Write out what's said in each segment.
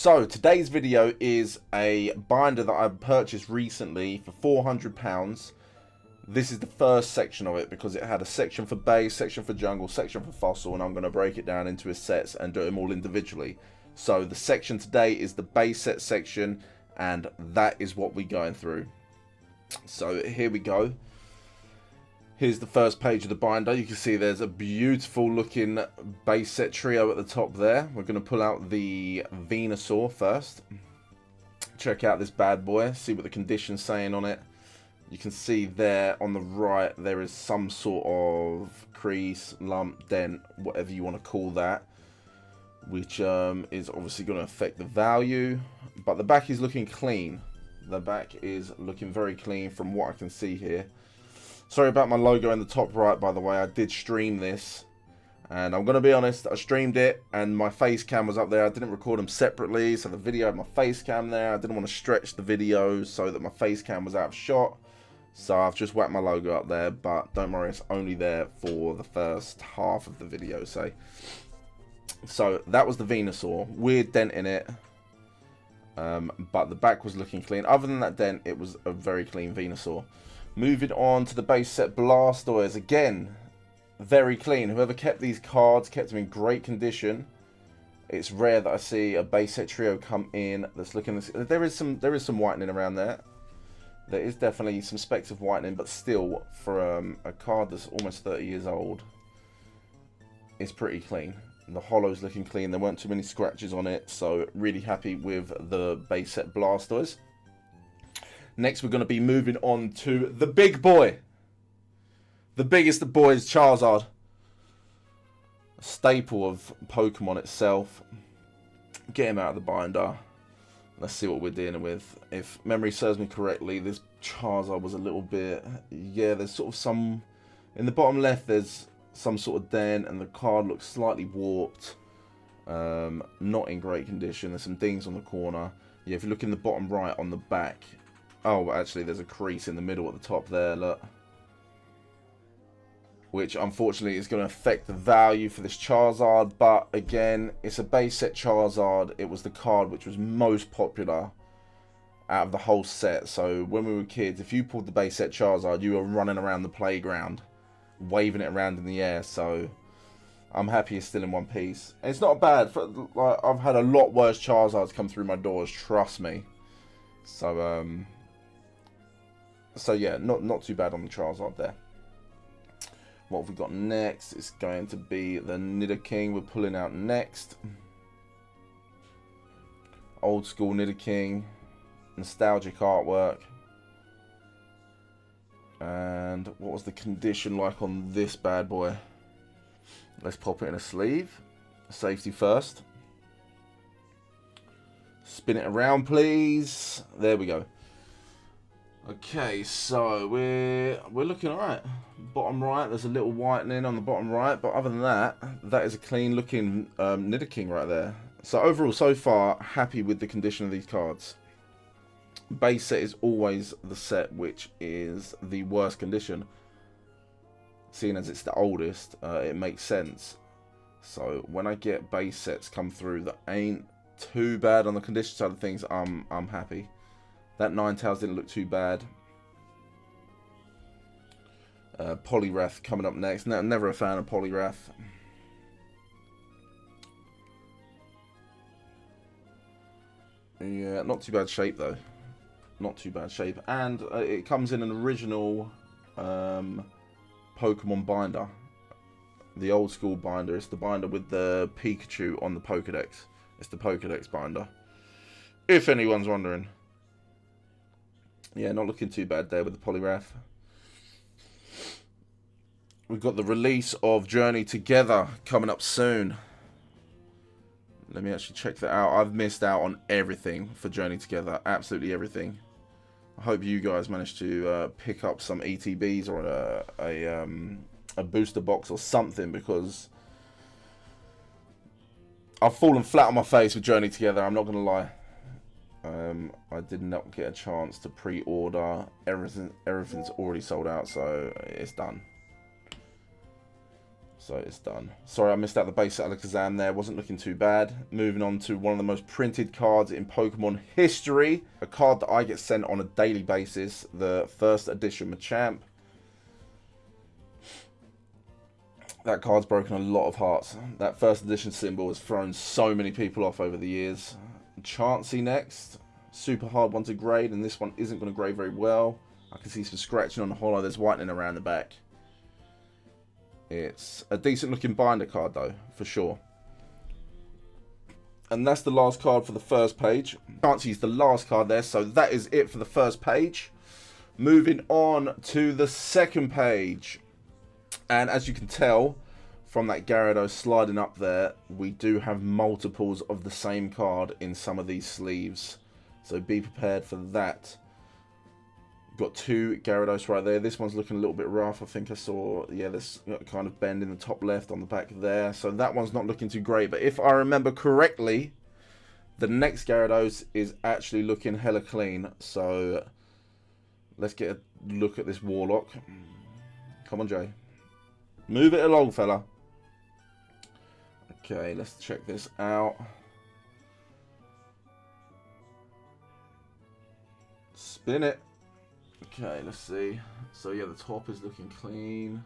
So today's video is a binder that I purchased recently for £400. This is the first section of it because it had a section for base, section for jungle, section for fossil, and I'm going to break it down into his sets and do them all individually. So the section today is the base set section, and that is what we're going through. So here we go. Here's the first page of the binder. You can see there's a beautiful looking base set trio at the top there. We're going to pull out the Venusaur first. Check out this bad boy. See what the condition's saying on it. You can see there on the right there is some sort of crease, lump, dent, whatever you want to call that, which is obviously going to affect the value. But the back is looking clean. The back is looking very clean from what I can see here. Sorry about my logo in the top right, by the way. I did stream this, and I'm going to be honest, I streamed it and my face cam was up there. I didn't record them separately, so the video had my face cam there. I didn't want to stretch the video so that my face cam was out of shot, so I've just whacked my logo up there. But don't worry, it's only there for the first half of the video, say. So that was the Venusaur. Weird dent in it, but the back was looking clean. Other than that dent, it was a very clean Venusaur. Moving on to the base set Blastoise, again, very clean. Whoever kept these cards kept them in great condition. It's rare that I see a base set trio come in that's looking this. There is some whitening around there. There is definitely some specks of whitening, but still, for a card that's almost 30 years old, it's pretty clean. The hollow's looking clean. There weren't too many scratches on it, so really happy with the base set Blastoise. Next, we're going to be moving on to the big boy. The biggest of boys, Charizard. A staple of Pokemon itself. Get him out of the binder. Let's see what we're dealing with. If memory serves me correctly, this Charizard was a little bit... Yeah, there's sort of some... In the bottom left, there's some sort of dent, and the card looks slightly warped. Not in great condition. There's some dings on the corner. Yeah, if you look in the bottom right on the back... Oh, actually, there's a crease in the middle at the top there, look. Which, unfortunately, is going to affect the value for this Charizard. But, again, it's a base set Charizard. It was the card which was most popular out of the whole set. So, when we were kids, if you pulled the base set Charizard, you were running around the playground, waving it around in the air. So, I'm happy it's still in one piece. And it's not bad. Like, I've had a lot worse Charizards come through my doors, trust me. So yeah, not too bad on the Charizard there. What have we got next? It's going to be the Nidoking we're pulling out next. Old school Nidoking. Nostalgic artwork. And what was the condition like on this bad boy? Let's pop it in a sleeve. Safety first. Spin it around, please. There we go. Okay, so we're looking alright. Bottom right, there's a little whitening on the bottom right, but other than that, that is a clean looking Nidoking right there. So overall, so far, happy with the condition of these cards. Base set is always the set which is the worst condition. Seeing as it's the oldest, it makes sense. So when I get base sets come through that ain't too bad on the condition side of things, I'm happy. That Ninetales didn't look too bad. Poliwrath coming up next. No, never a fan of Poliwrath. Yeah, not too bad shape though. Not too bad shape. And it comes in an original Pokemon binder. The old school binder. It's the binder with the Pikachu on the Pokedex. It's the Pokedex binder. If anyone's wondering. Yeah, not looking too bad there with the Poliwrath. We've got the release of Journey Together coming up soon. Let me actually check that out. I've missed out on everything for Journey Together. Absolutely everything. I hope you guys managed to pick up some ETBs or a booster box or something, because I've fallen flat on my face with Journey Together. I'm not going to lie. I did not get a chance to pre-order. Everything's already sold out, so it's done. So it's done. Sorry, I missed out the base Alakazam there. Wasn't looking too bad. Moving on to one of the most printed cards in Pokemon history. A card that I get sent on a daily basis. The first edition Machamp. That card's broken a lot of hearts. That first edition symbol has thrown so many people off over the years. Chansey next. Super hard one to grade, and this one isn't going to grade very well. I can see some scratching on the holo. There's whitening around the back. It's a decent looking binder card though, for sure. And that's the last card for the first page. Chansey's the last card there, so that is it for the first page. Moving on to the second page. And as you can tell from that Gyarados sliding up there, we do have multiples of the same card in some of these sleeves. So be prepared for that. Got two Gyarados right there. This one's looking a little bit rough. I think I saw, yeah, this kind of bend in the top left on the back there. So that one's not looking too great. But if I remember correctly, the next Gyarados is actually looking hella clean. So let's get a look at this Warlock. Come on, Jay. Move it along, fella. Okay, let's check this out. Spin it. Okay, let's see. So yeah, the top is looking clean.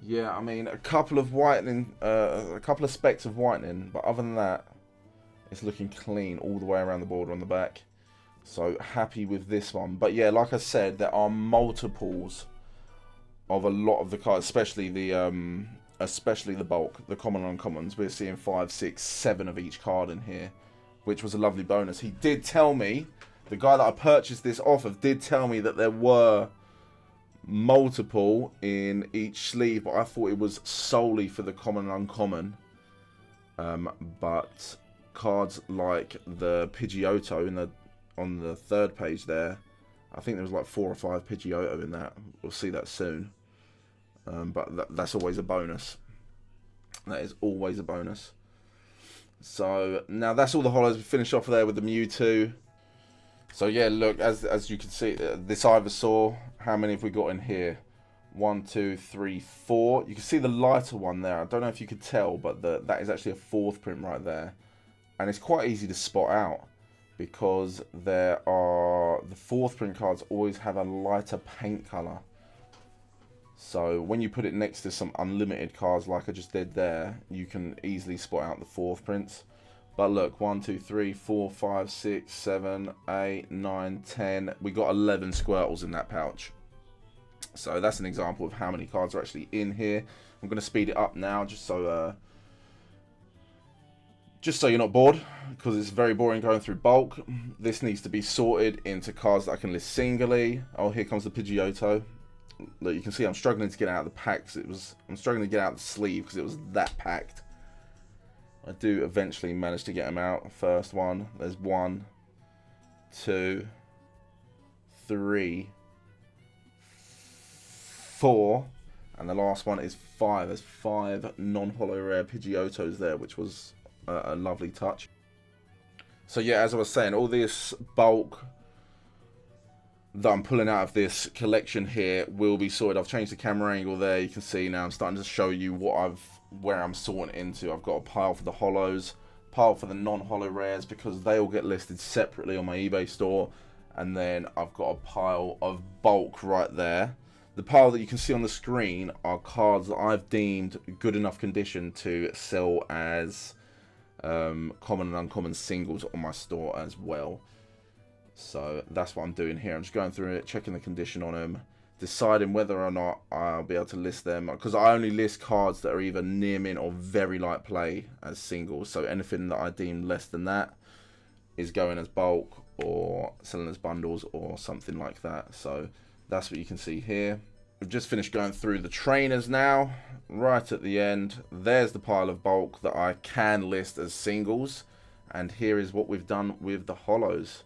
Yeah, I mean, a couple of whitening, a couple of specks of whitening, but other than that, it's looking clean all the way around the border on the back. So happy with this one. But yeah, like I said, there are multiples of a lot of the cards, especially the bulk, the common and uncommons. We're seeing 5, 6, 7 of each card in here, which was a lovely bonus. He did tell me, the guy that I purchased this off of did tell me that there were multiple in each sleeve, but I thought it was solely for the common and uncommon. But cards like the Pidgeotto on the third page there, I think there was like 4 or 5 Pidgeotto in that. We'll see that soon. But that's always a bonus. That is always a bonus. So now that's all the holos. We finish off there with the Mewtwo. So yeah, look, as you can see, this Ivysaur, how many have we got in here? 1, 2, 3, 4. You can see the lighter one there. I don't know if you could tell, but that is actually a 4th print right there. And it's quite easy to spot out, because the 4th print cards always have a lighter paint color. So when you put it next to some unlimited cards like I just did there, you can easily spot out the 4th prints. But look, 1, 2, 3, 4, 5, 6, 7, 8, 9, 10. We got 11 Squirtles in that pouch. So that's an example of how many cards are actually in here. I'm going to speed it up now just so you're not bored, because it's very boring going through bulk. This needs to be sorted into cards that I can list singly. Oh, here comes the Pidgeotto. Look, you can see I'm struggling to get out of the packs. I'm struggling to get out of the sleeve because it was that packed. I do eventually manage to get them out. First one, there's 1, 2, 3, 4, and the last one is 5. There's 5 non-holo rare Pidgeottos there, which was a lovely touch. So yeah, as I was saying, all this bulk that I'm pulling out of this collection here will be sorted. I've changed the camera angle there. You can see now I'm starting to show you where I'm sorting into. I've got a pile for the holos, pile for the non-holo rares, because they all get listed separately on my eBay store, and then I've got a pile of bulk right there. The pile that you can see on the screen are cards that I've deemed good enough condition to sell as common and uncommon singles on my store as well. So that's what I'm doing here. I'm just going through it, checking the condition on them, deciding whether or not I'll be able to list them, because I only list cards that are either near mint or very light play as singles. So anything that I deem less than that is going as bulk or selling as bundles or something like that. So that's what you can see here. We've just finished going through the trainers now. Right at the end, there's the pile of bulk that I can list as singles, and here is what we've done with the holos.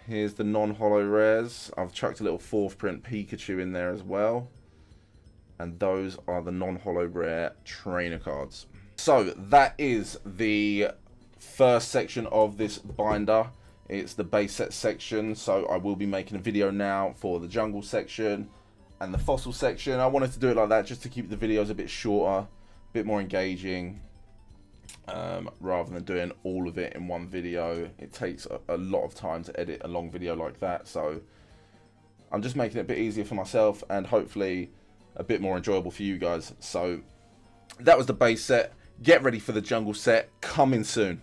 Here's the non-holo rares. I've chucked a little 4th print Pikachu in there as well. And those are the non-holo rare trainer cards. So that is the first section of this binder. It's the base set section. So I will be making a video now for the jungle section and the fossil section. I wanted to do it like that just to keep the videos a bit shorter, a bit more engaging, rather than doing all of it in one video. It takes a lot of time to edit a long video like that, so I'm just making it a bit easier for myself and hopefully a bit more enjoyable for you guys. So that was the base set. Get ready for the jungle set coming soon.